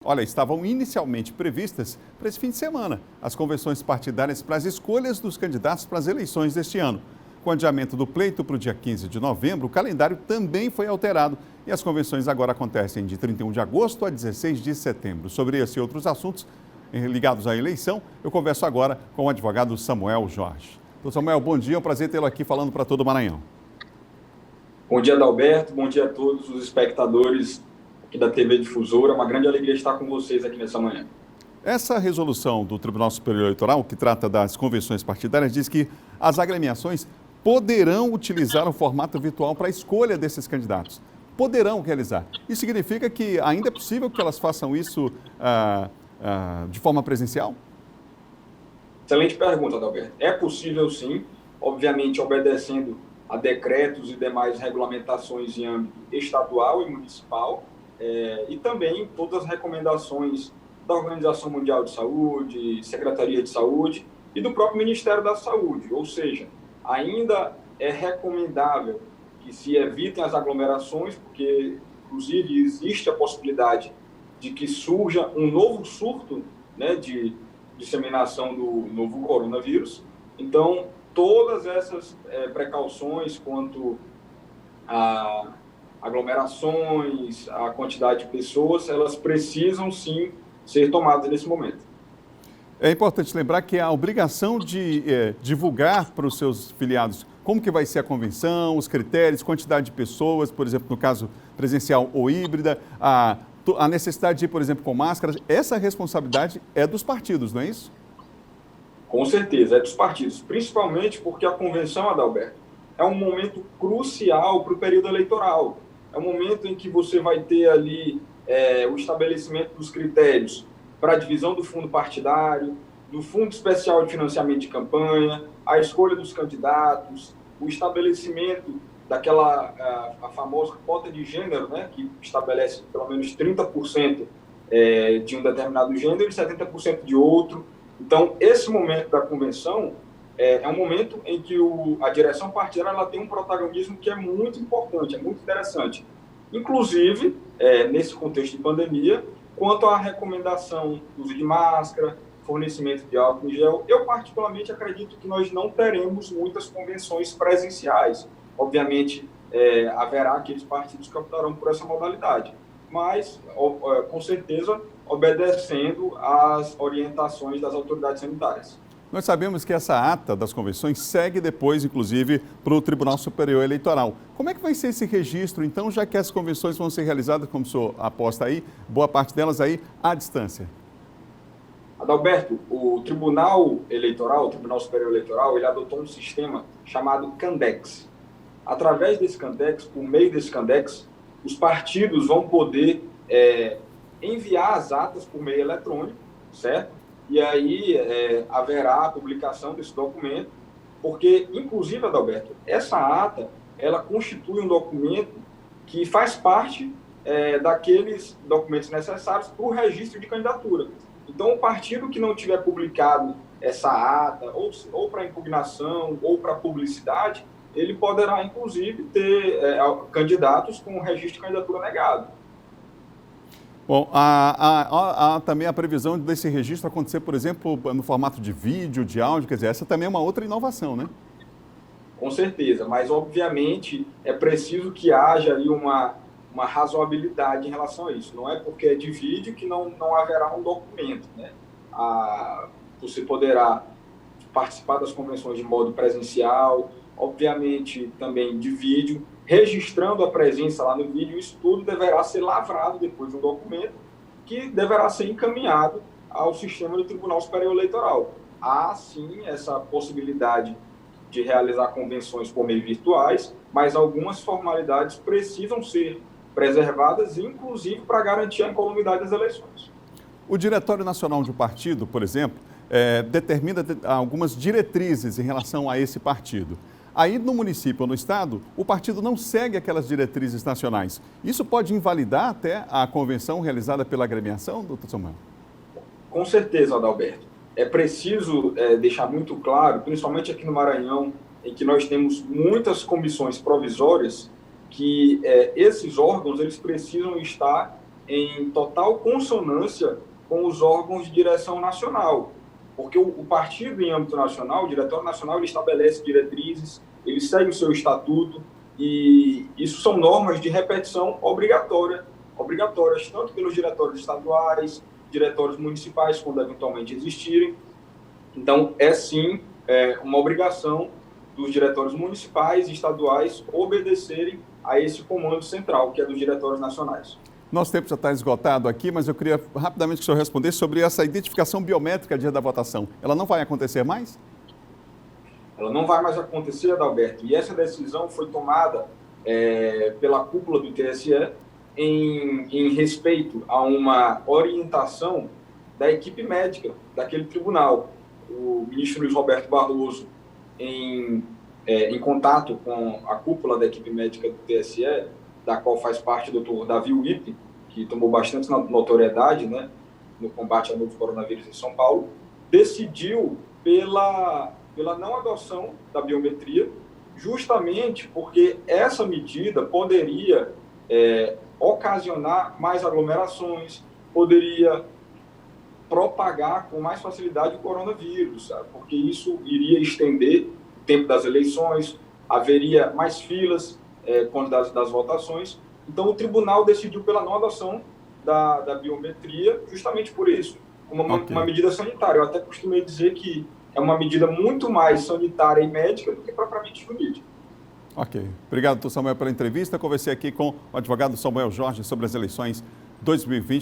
Olha, estavam inicialmente previstas para esse fim de semana as convenções partidárias para as escolhas dos candidatos para as eleições deste ano. Com o adiamento do pleito para o dia 15 de novembro, o calendário também foi alterado e as convenções agora acontecem de 31 de agosto a 16 de setembro. Sobre esse e outros assuntos ligados à eleição, eu converso agora com o advogado Samuel Jorge. Doutor Samuel, bom dia, é um prazer tê-lo aqui falando para todo o Maranhão. Bom dia, Adalberto, bom dia a todos os espectadores aqui da TV Difusora. É uma grande alegria estar com vocês aqui nessa manhã. Essa resolução do Tribunal Superior Eleitoral, que trata das convenções partidárias, diz que as agremiações poderão utilizar o formato virtual para a escolha desses candidatos. Poderão realizar. Isso significa que ainda é possível que elas façam isso de forma presencial? Excelente pergunta, Adalberto. É possível sim, obviamente obedecendo a decretos e demais regulamentações em âmbito estadual e municipal, e também todas as recomendações da Organização Mundial de Saúde, Secretaria de Saúde e do próprio Ministério da Saúde. Ou seja, ainda é recomendável que se evitem as aglomerações, porque, inclusive, existe a possibilidade de que surja um novo surto, né, de disseminação do novo coronavírus. Então, todas essas precauções quanto a aglomerações, a quantidade de pessoas, elas precisam sim ser tomadas nesse momento. É importante lembrar que a obrigação de divulgar para os seus filiados como que vai ser a convenção, os critérios, quantidade de pessoas, por exemplo, no caso presencial ou híbrida, a necessidade de ir, por exemplo, com máscaras, essa responsabilidade é dos partidos, não é isso? Com certeza, é dos partidos, principalmente porque a convenção, Adalberto, é um momento crucial para o período eleitoral. É um momento em que você vai ter ali o estabelecimento dos critérios para a divisão do fundo partidário, do fundo especial de financiamento de campanha, a escolha dos candidatos, o estabelecimento daquela a famosa cota de gênero, né, que estabelece pelo menos 30% de um determinado gênero e 70% de outro. Então, esse momento da convenção é um momento em que a direção partidária ela tem um protagonismo que é muito importante, é muito interessante. Inclusive, nesse contexto de pandemia, quanto à recomendação do uso de máscara, fornecimento de álcool em gel, eu particularmente acredito que nós não teremos muitas convenções presenciais. Obviamente, haverá aqueles partidos que optarão por essa modalidade, mas, com certeza, obedecendo às orientações das autoridades sanitárias. Nós sabemos que essa ata das convenções segue depois, inclusive, para o Tribunal Superior Eleitoral. Como é que vai ser esse registro, então, já que as convenções vão ser realizadas, como o senhor aposta aí, boa parte delas aí, à distância? Adalberto, o Tribunal Eleitoral, o Tribunal Superior Eleitoral, ele adotou um sistema chamado Candex. Através desse Candex, por meio desse Candex, os partidos vão poder enviar as atas por meio eletrônico, certo? E aí haverá a publicação desse documento, porque, inclusive, Adalberto, essa ata, ela constitui um documento que faz parte daqueles documentos necessários para o registro de candidatura. Então, o partido que não tiver publicado essa ata, ou para impugnação, ou para publicidade, ele poderá, inclusive, ter candidatos com o registro de candidatura negado. Bom, há também a previsão desse registro acontecer, por exemplo, no formato de vídeo, de áudio, quer dizer, essa também é uma outra inovação, né? Com certeza, mas obviamente é preciso que haja ali uma razoabilidade em relação a isso. Não é porque é de vídeo que não haverá um documento, né? Você poderá participar das convenções de modo presencial, obviamente também de vídeo, registrando a presença lá no vídeo. Isso tudo deverá ser lavrado depois de um documento que deverá ser encaminhado ao sistema do Tribunal Superior Eleitoral. Há, sim, essa possibilidade de realizar convenções por meio virtuais, mas algumas formalidades precisam ser preservadas, inclusive para garantir a incolumidade das eleições. O Diretório Nacional de um partido, por exemplo, determina algumas diretrizes em relação a esse partido. Aí, no município ou no estado, o partido não segue aquelas diretrizes nacionais. Isso pode invalidar até a convenção realizada pela agremiação, doutor Samuel? Com certeza, Adalberto. É preciso deixar muito claro, principalmente aqui no Maranhão, em que nós temos muitas comissões provisórias, que esses órgãos eles precisam estar em total consonância com os órgãos de direção nacional, porque o partido em âmbito nacional, o Diretório Nacional, ele estabelece diretrizes, ele segue o seu estatuto, e isso são normas de repetição obrigatórias, tanto pelos diretórios estaduais, diretórios municipais, quando eventualmente existirem. Então, é sim uma obrigação dos diretórios municipais e estaduais obedecerem a esse comando central, que é dos diretórios nacionais. Nosso tempo já está esgotado aqui, mas eu queria rapidamente que o senhor respondesse sobre essa identificação biométrica dia da votação. Ela não vai acontecer mais? Ela não vai mais acontecer, Adalberto, e essa decisão foi tomada pela cúpula do TSE em respeito a uma orientação da equipe médica daquele tribunal. O ministro Luiz Roberto Barroso, em contato com a cúpula da equipe médica do TSE, da qual faz parte o Dr. Davi Wip, que tomou bastante notoriedade, né, no combate ao novo coronavírus em São Paulo, decidiu pela não adoção da biometria, justamente porque essa medida poderia ocasionar mais aglomerações, poderia propagar com mais facilidade o coronavírus, sabe? Porque isso iria estender o tempo das eleições, haveria mais filas quando das votações. Então, o tribunal decidiu pela não adoção da biometria justamente por isso, uma medida sanitária. Eu até costumei dizer que é uma medida muito mais sanitária e médica do que propriamente jurídica. Ok. Obrigado, doutor Samuel, pela entrevista. Conversei aqui com o advogado Samuel Jorge sobre as eleições 2020.